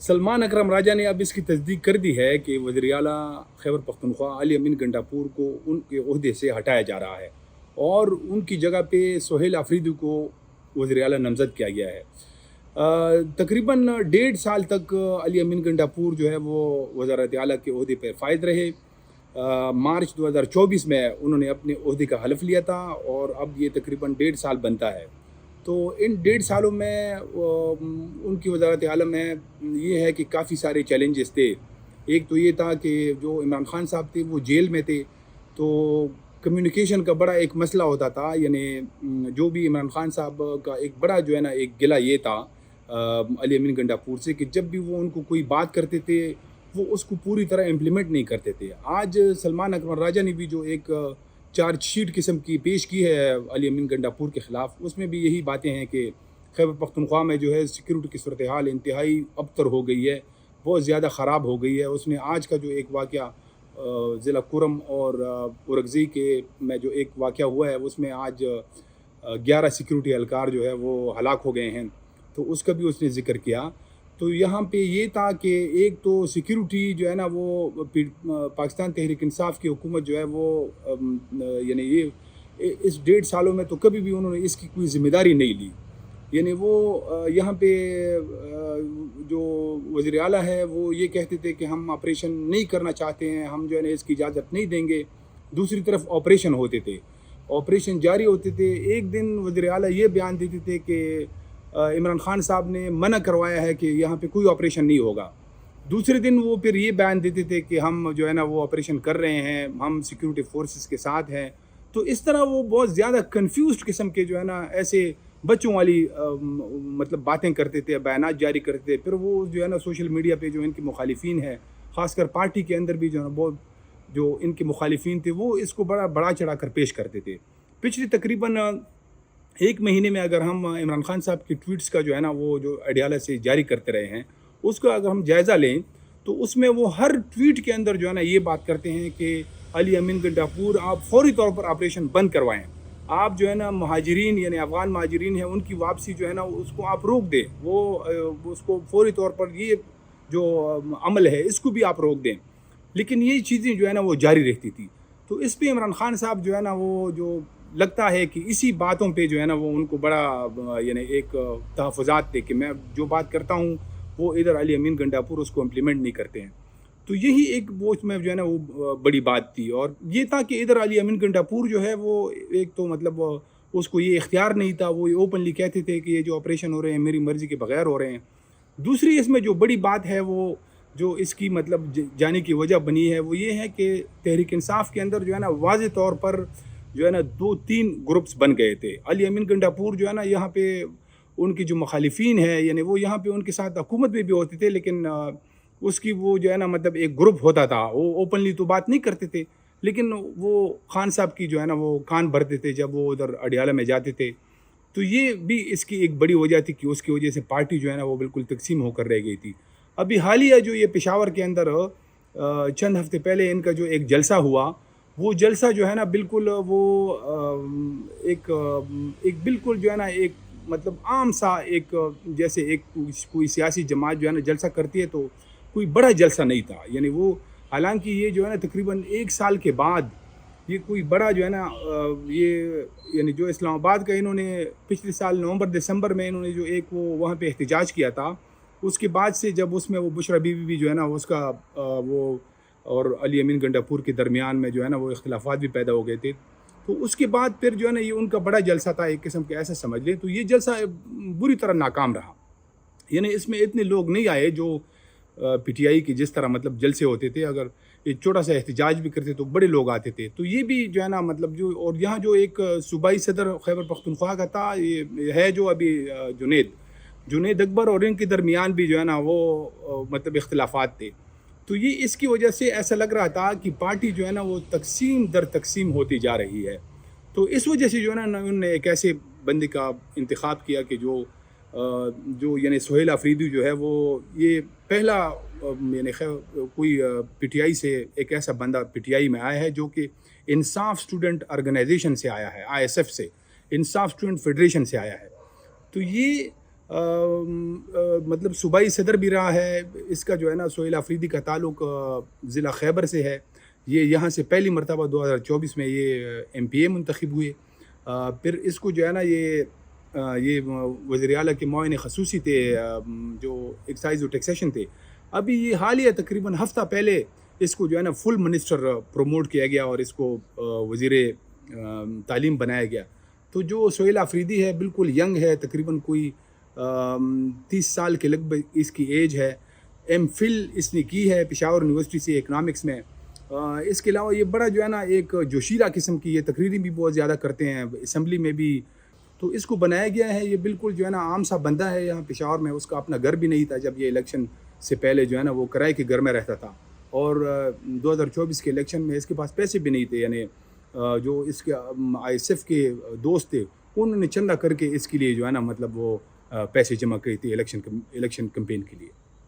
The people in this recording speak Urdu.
سلمان اکرم راجہ نے اب اس کی تصدیق کر دی ہے کہ وزیر اعلیٰ خیبر پختونخوا علی امین گنڈاپور کو ان کے عہدے سے ہٹایا جا رہا ہے اور ان کی جگہ پہ سہیل آفریدی کو وزیر اعلیٰ نامزد کیا گیا ہے۔ تقریباً 1.5 سال تک علی امین گنڈاپور جو ہے وہ وزارت اعلیٰ کے عہدے پر فائز رہے۔ مارچ 2024 میں انہوں نے اپنے عہدے کا حلف لیا تھا اور اب یہ تقریباً 1.5 سال بنتا ہے۔ تو ان 1.5 سالوں میں ان کی وزارت اعلیٰ میں یہ ہے کہ کافی سارے چیلنجز تھے۔ ایک تو یہ تھا کہ جو عمران خان صاحب تھے وہ جیل میں تھے، تو کمیونیکیشن کا بڑا ایک مسئلہ ہوتا تھا، یعنی جو بھی عمران خان صاحب کا ایک بڑا جو ہے نا ایک گلہ یہ تھا علی امین گنڈاپور سے کہ جب بھی وہ ان کو کوئی بات کرتے تھے وہ اس کو پوری طرح امپلیمنٹ نہیں کرتے تھے۔ آج سلمان اکرم راجہ نے بھی جو ایک چارج شیٹ قسم کی پیش کی ہے علی امین گنڈاپور کے خلاف، اس میں بھی یہی باتیں ہیں کہ خیبر پختونخوا میں جو ہے سیکیورٹی کی صورتحال انتہائی ابتر ہو گئی ہے، بہت زیادہ خراب ہو گئی ہے۔ اس نے آج کا جو ایک واقعہ ضلع کرم اور اورکزئی کے میں جو ایک واقعہ ہوا ہے اس میں آج 11 سیکیورٹی اہلکار جو ہے وہ ہلاک ہو گئے ہیں، تو اس کا بھی اس نے ذکر کیا۔ تو یہاں پہ یہ تھا کہ ایک تو سیکیورٹی جو ہے نا وہ پاکستان تحریک انصاف کی حکومت جو ہے وہ یعنی یہ اس 1.5 سالوں میں تو کبھی بھی انہوں نے اس کی کوئی ذمہ داری نہیں لی۔ یعنی وہ یہاں پہ جو وزیر اعلیٰ ہے وہ یہ کہتے تھے کہ ہم آپریشن نہیں کرنا چاہتے ہیں، ہم جو ہے نا اس کی اجازت نہیں دیں گے۔ دوسری طرف آپریشن ہوتے تھے، آپریشن جاری ہوتے تھے۔ ایک دن وزیر اعلیٰ یہ بیان دیتے تھے کہ عمران خان صاحب نے منع کروایا ہے کہ یہاں پہ کوئی آپریشن نہیں ہوگا، دوسرے دن وہ پھر یہ بیان دیتے تھے کہ ہم جو ہے نا وہ آپریشن کر رہے ہیں، ہم سیکیورٹی فورسز کے ساتھ ہیں۔ تو اس طرح وہ بہت زیادہ کنفیوزڈ قسم کے جو ہے نا ایسے بچوں والی مطلب باتیں کرتے تھے، بیانات جاری کرتے تھے۔ پھر وہ جو ہے نا سوشل میڈیا پہ جو ان کے مخالفین ہیں، خاص کر پارٹی کے اندر بھی جو ہے نا بہت جو ان کے مخالفین تھے وہ اس کو بڑا چڑھا کر پیش کرتے تھے۔ پچھلی تقریباً 1 مہینے میں اگر ہم عمران خان صاحب کی ٹویٹس کا جو ہے نا وہ جو اڈیالہ سے جاری کرتے رہے ہیں اس کا اگر ہم جائزہ لیں تو اس میں وہ ہر ٹویٹ کے اندر جو ہے نا یہ بات کرتے ہیں کہ علی امین گنڈاپور آپ فوری طور پر آپریشن بند کروائیں، آپ جو ہے نا مہاجرین یعنی افغان مہاجرین ہیں ان کی واپسی جو ہے نا اس کو آپ روک دیں، وہ اس کو فوری طور پر یہ جو عمل ہے اس کو بھی آپ روک دیں۔ لیکن یہ چیزیں جو ہے نا وہ جاری رہتی تھی۔ تو اس پہ عمران خان صاحب جو ہے نا وہ جو لگتا ہے کہ اسی باتوں پہ جو ہے نا وہ ان کو بڑا یعنی ایک تحفظات تھے کہ میں جو بات کرتا ہوں وہ ادھر علی امین گنڈاپور اس کو امپلیمنٹ نہیں کرتے ہیں۔ تو یہی ایک وہ اس میں جو ہے نا وہ بڑی بات تھی، اور یہ تھا کہ ادھر علی امین گنڈاپور جو ہے وہ ایک تو مطلب اس کو یہ اختیار نہیں تھا، وہ اوپنلی کہتے تھے کہ یہ جو آپریشن ہو رہے ہیں میری مرضی کے بغیر ہو رہے ہیں۔ دوسری اس میں جو بڑی بات ہے وہ جو اس کی مطلب جانے کی وجہ بنی ہے وہ یہ ہے کہ تحریک انصاف کے اندر جو ہے نا واضح طور پر جو ہے نا 2-3 گروپس بن گئے تھے۔ علی امین گنڈاپور جو ہے نا یہاں پہ ان کی جو مخالفین ہیں یعنی وہ یہاں پہ ان کے ساتھ حکومت میں بھی ہوتے تھے، لیکن اس کی وہ جو ہے نا مطلب ایک گروپ ہوتا تھا، وہ اوپنلی تو بات نہیں کرتے تھے لیکن وہ خان صاحب کی جو ہے نا وہ کان بھرتے تھے جب وہ ادھر اڈیالہ میں جاتے تھے۔ تو یہ بھی اس کی ایک بڑی وجہ تھی کہ اس کی وجہ سے پارٹی جو ہے نا وہ بالکل تقسیم ہو کر رہ گئی تھی۔ ابھی حالیہ جو یہ پشاور کے اندر چند ہفتے پہلے ان کا جو ایک جلسہ ہوا، وہ جلسہ جو ہے نا بالکل وہ ایک بالکل جو ہے نا ایک مطلب عام سا ایک جیسے ایک کوئی سیاسی جماعت جو ہے نا جلسہ کرتی ہے تو کوئی بڑا جلسہ نہیں تھا۔ یعنی وہ حالانکہ یہ جو ہے نا تقریباً 1 سال کے بعد یہ کوئی بڑا جو ہے نا یہ یعنی جو اسلام آباد کا انہوں نے پچھلے سال نومبر دسمبر میں انہوں نے جو ایک وہ وہاں پہ احتجاج کیا تھا، اس کے بعد سے جب اس میں وہ بشرا بی بی بھی جو ہے نا اس کا وہ اور علی امین گنڈاپور کے درمیان میں جو ہے نا وہ اختلافات بھی پیدا ہو گئے تھے، تو اس کے بعد پھر جو ہے نا یہ ان کا بڑا جلسہ تھا ایک قسم کے ایسا سمجھ لیں۔ تو یہ جلسہ بری طرح ناکام رہا، یعنی اس میں اتنے لوگ نہیں آئے جو پی ٹی آئی کی جس طرح مطلب جلسے ہوتے تھے، اگر ایک چھوٹا سا احتجاج بھی کرتے تو بڑے لوگ آتے تھے۔ تو یہ بھی جو ہے نا مطلب جو اور یہاں جو ایک صوبائی صدر خیبر پختونخوا کا تھا یہ ہے جو ابھی جنید اکبر، اور ان کے درمیان بھی جو ہے نا وہ مطلب اختلافات تھے۔ تو یہ اس کی وجہ سے ایسا لگ رہا تھا کہ پارٹی جو ہے نا وہ تقسیم در تقسیم ہوتی جا رہی ہے۔ تو اس وجہ سے جو ہے نا انہوں نے ایک ایسے بندے کا انتخاب کیا کہ جو یعنی سہیل آفریدی جو ہے وہ یہ پہلا یعنی کوئی پی ٹی آئی سے ایک ایسا بندہ پی ٹی آئی میں آیا ہے جو کہ انصاف اسٹوڈنٹ آرگنائزیشن سے آیا ہے، ISF سے، انصاف اسٹوڈنٹ فیڈریشن سے آیا ہے۔ تو یہ مطلب صوبائی صدر بھی رہا ہے. اس کا جو ہے نا سہیل آفریدی کا تعلق ضلع خیبر سے ہے. یہ یہاں سے پہلی مرتبہ 2024 میں یہ ایم پی اے منتخب ہوئے. پھر اس کو جو ہے نا یہ وزیر اعلیٰ کے معاون خصوصی تھے جو ایکسائز اور ٹیکسیشن تھے. ابھی یہ حالیہ تقریباً ہفتہ پہلے اس کو جو ہے نا فل منسٹر پروموٹ کیا گیا اور اس کو وزیر تعلیم بنایا گیا. تو جو سہیل آفریدی ہے بالکل ینگ ہے, تقریباً کوئی 30 سال کے لگ بھگ اس کی ایج ہے. ایم فل اس نے کی ہے پشاور یونیورسٹی سے اکنامکس میں. اس کے علاوہ یہ بڑا جو ہے نا ایک جوشیلا قسم کی, یہ تقریری بھی بہت زیادہ کرتے ہیں اسمبلی میں بھی. تو اس کو بنایا گیا ہے, یہ بالکل جو ہے نا عام سا بندہ ہے یہاں پشاور میں. اس کا اپنا گھر بھی نہیں تھا جب یہ الیکشن سے پہلے جو ہے نا وہ کرائے کے گھر میں رہتا تھا. اور 2024 کے الیکشن میں اس کے پاس پیسے بھی نہیں تھے. یعنی جو اس کے آئی ایس ایف کے دوست تھے انہوں نے چندہ کر کے اس کے لیے جو ہے نا مطلب وہ پیسے جمع کیے تھے الیکشن کمپین کے لیے.